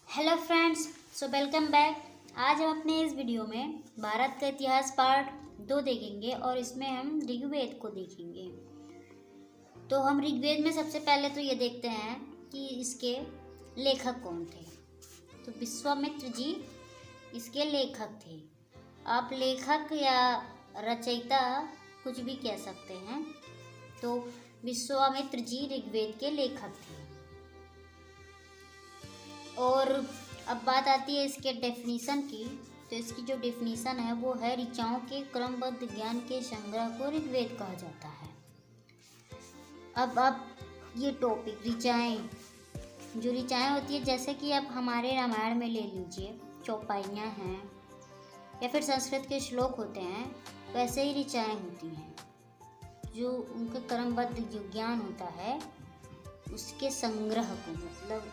Hello friends, so welcome back. आज हम अपने इस वीडियो में भारत का इतिहास पार्ट 2 देखेंगे और इसमें हम ऋग्वेद को देखेंगे। तो हम ऋग्वेद में सबसे पहले तो ये देखते हैं कि इसके लेखक कौन थे। तो विश्वामित्र जी इसके लेखक थे। आप लेखक या रचयिता कुछ भी कह सकते हैं। तो विश्वामित्र जी ऋग्वेद के लेखक थे। और अब बात आती है इसके डेफिनीशन की। तो इसकी जो डेफिनीशन है वो है ऋचाओं के क्रमबद्ध ज्ञान के संग्रह को ऋग्वेद कहा जाता है। अब ये टॉपिक ऋचाएँ, जो ऋचाएँ होती है, जैसे कि अब हमारे रामायण में ले लीजिए चौपाइयाँ हैं या फिर संस्कृत के श्लोक होते हैं, वैसे ही ऋचाएँ होती हैं। जो उनका क्रमबद्ध जो ज्ञान होता है उसके संग्रह को, मतलब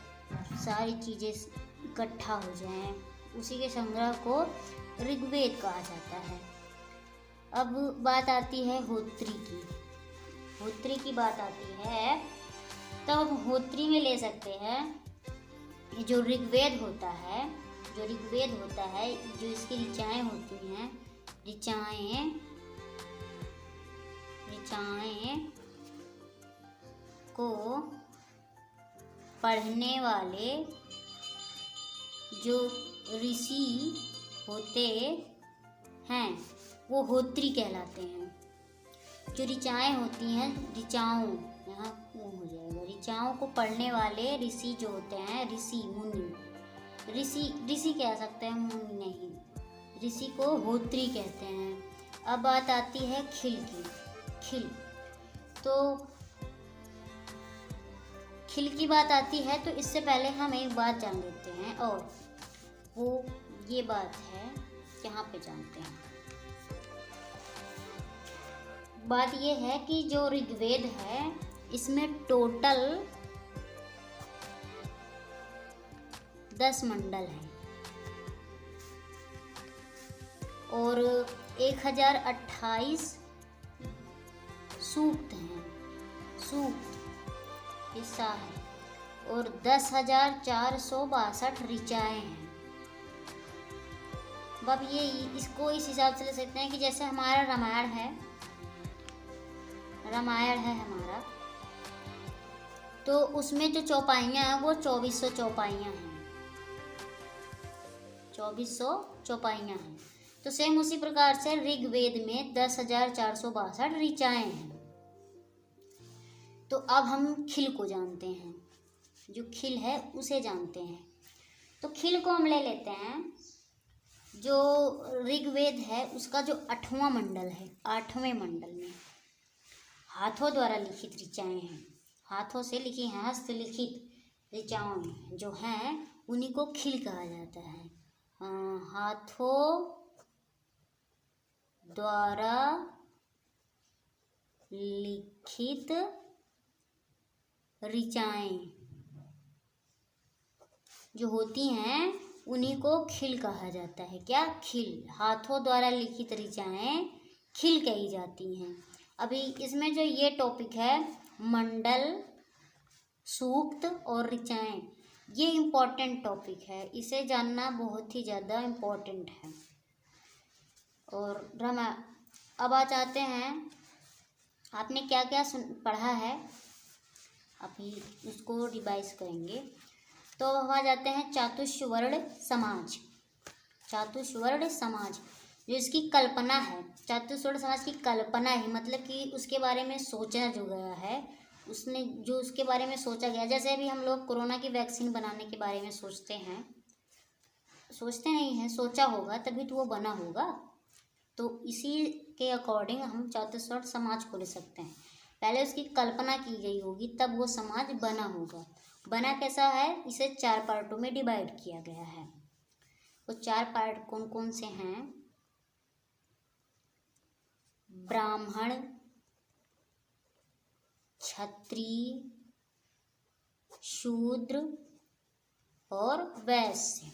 सारी चीज़ें इकट्ठा हो जाएं, उसी के संग्रह को ऋग्वेद कहा जाता है। अब बात आती है होत्री की। होत्री की बात आती है तो हम होत्री में ले सकते हैं जो ऋग्वेद होता है, जो इसकी ऋचाएँ होती हैं, ऋचाएँ को पढ़ने वाले जो ऋषि होते हैं वो होत्री कहलाते हैं। जो ऋचाएँ होती हैं, ऋचाओं, यहाँ वो हो जाएगा, ऋचाओं को पढ़ने वाले ऋषि जो होते हैं, ऋषि मुनि, ऋषि कह सकते हैं, मुनि नहीं, ऋषि को होत्री कहते हैं। अब बात आती है खिल की। तो खिल की बात आती है तो इससे पहले हम एक बात जान लेते हैं, और वो ये बात है, यहाँ पे जानते हैं। बात ये है कि जो ऋग्वेद है इसमें टोटल 10 मंडल हैं और 1028 सूक्त हैं, सूक्त हिस्सा है, और 10,462 ऋचाएँ हैं। अब ये इसको इस हिसाब से ले सकते हैं कि जैसे हमारा रामायण है हमारा, तो उसमें जो चौपाइयाँ हैं वो 2400 चौपाइयाँ हैं, 2400 चौपाइयाँ हैं। तो सेम उसी प्रकार से ऋग्वेद में 10,462 ऋचाएँ हैं। तो अब हम खिल को जानते हैं, जो खिल है उसे जानते हैं। तो खिल को हम ले लेते हैं। जो ऋग्वेद है उसका जो 8वां मंडल है, 8वें मंडल में हाथों द्वारा लिखित ऋचाएँ हैं, हाथों से लिखी हैं, हस्तलिखित ऋचाएँ जो हैं उन्हीं को खिल कहा जाता है। हाथों द्वारा लिखित ऋचाएँ जो होती हैं उन्हीं को खिल कहा जाता है। क्या? खिल। हाथों द्वारा लिखित ऋचाएँ खिल कही जाती हैं। अभी इसमें जो ये टॉपिक है मंडल, सूक्त और ऋचाएँ, ये इम्पोर्टेंट टॉपिक है, इसे जानना बहुत ही ज़्यादा इम्पोर्टेंट है। और अब आ जाते हैं, आपने क्या क्या पढ़ा है, अभी उसको रिवाइज करेंगे। तो हम आ जाते हैं चातुर्वर्ण समाज। चातुर्वर्ण समाज जो इसकी कल्पना है, चातुर्वर्ण समाज की कल्पना है, मतलब कि उसके बारे में सोचा जो गया है, उसने जो उसके बारे में सोचा गया, जैसे अभी हम लोग कोरोना की वैक्सीन बनाने के बारे में सोचते नहीं हैं, सोचा होगा तभी तो वो बना होगा। तो इसी के अकॉर्डिंग हम चातुर्वर्ण समाज को ले सकते हैं। पहले उसकी कल्पना की गई होगी तब वो समाज बना होगा। बना कैसा है, इसे 4 पार्टों में डिवाइड किया गया है। वो 4 पार्ट कौन कौन से हैं? ब्राह्मण, क्षत्रिय, शूद्र और वैश्य।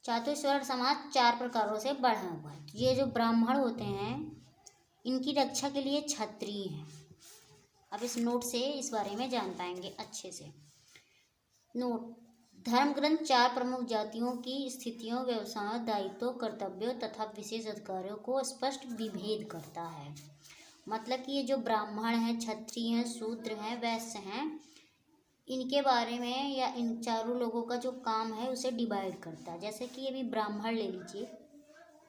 चातुर्वर्ण समाज 4 प्रकारों से बढ़ा हुआ है। ये जो ब्राह्मण होते हैं इनकी रक्षा के लिए क्षत्रिय हैं। अब इस नोट से इस बारे में जान पाएंगे अच्छे से। नोट, धर्म ग्रंथ 4 प्रमुख जातियों की स्थितियों, व्यवसायों, दायित्वों, कर्तव्यों तथा विशेष अधिकारों को स्पष्ट विभेद करता है। मतलब कि ये जो ब्राह्मण हैं, क्षत्रिय हैं, शूद्र हैं, वैश्य हैं, इनके बारे में या इन चारों लोगों का जो काम है उसे डिवाइड करता है। जैसे कि अभी ब्राह्मण ले लीजिए,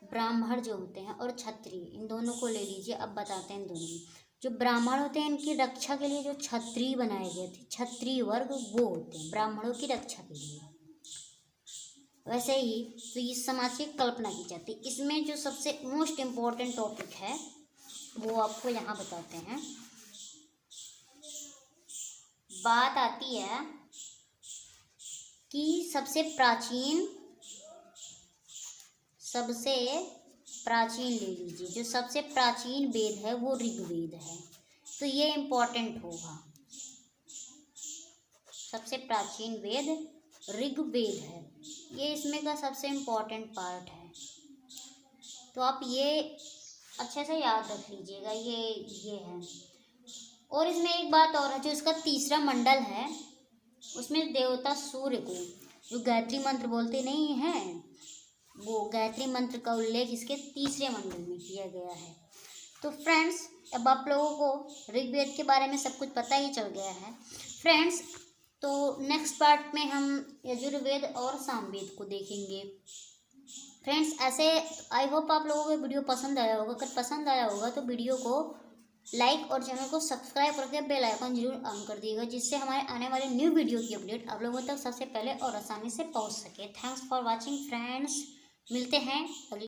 ब्राह्मण जो होते हैं और क्षत्रिय, इन दोनों को ले लीजिए। अब बताते हैं दोनों। जो ब्राह्मण होते हैं इनकी रक्षा के लिए जो क्षत्रिय बनाए गए थे, क्षत्रिय वर्ग, वो होते हैं ब्राह्मणों की रक्षा के लिए। वैसे ही तो इस समाज की कल्पना की जाती है। इसमें जो सबसे मोस्ट इम्पोर्टेंट टॉपिक है वो आपको यहाँ बताते हैं। बात आती है कि सबसे प्राचीन ले लीजिए, जो सबसे प्राचीन वेद है वो ऋग्वेद है। तो ये इम्पोर्टेंट होगा। सबसे प्राचीन वेद ऋग्वेद है, ये इसमें का सबसे इम्पोर्टेंट पार्ट है। तो आप ये अच्छे से याद रख लीजिएगा, ये है। और इसमें एक बात और है, जो इसका तीसरा मंडल है उसमें देवता सूर्य को जो गायत्री मंत्र बोलते नहीं हैं, वो गायत्री मंत्र का उल्लेख इसके तीसरे मंडल में किया गया है। तो फ्रेंड्स, अब आप लोगों को ऋग्वेद के बारे में सब कुछ पता ही चल गया है फ्रेंड्स। तो नेक्स्ट पार्ट में हम यजुर्वेद और सामवेद को देखेंगे फ्रेंड्स। ऐसे आई होप आप लोगों को वीडियो पसंद आया होगा। अगर पसंद आया होगा तो वीडियो को लाइक और चैनल को सब्सक्राइब करके बेल आइकन जरूर ऑन कर दिएगा, जिससे हमारे आने वाले न्यू वीडियो की अपडेट आप लोगों तक सबसे पहले और आसानी से पहुंच सके। Thanks for watching friends. मिलते हैं अगली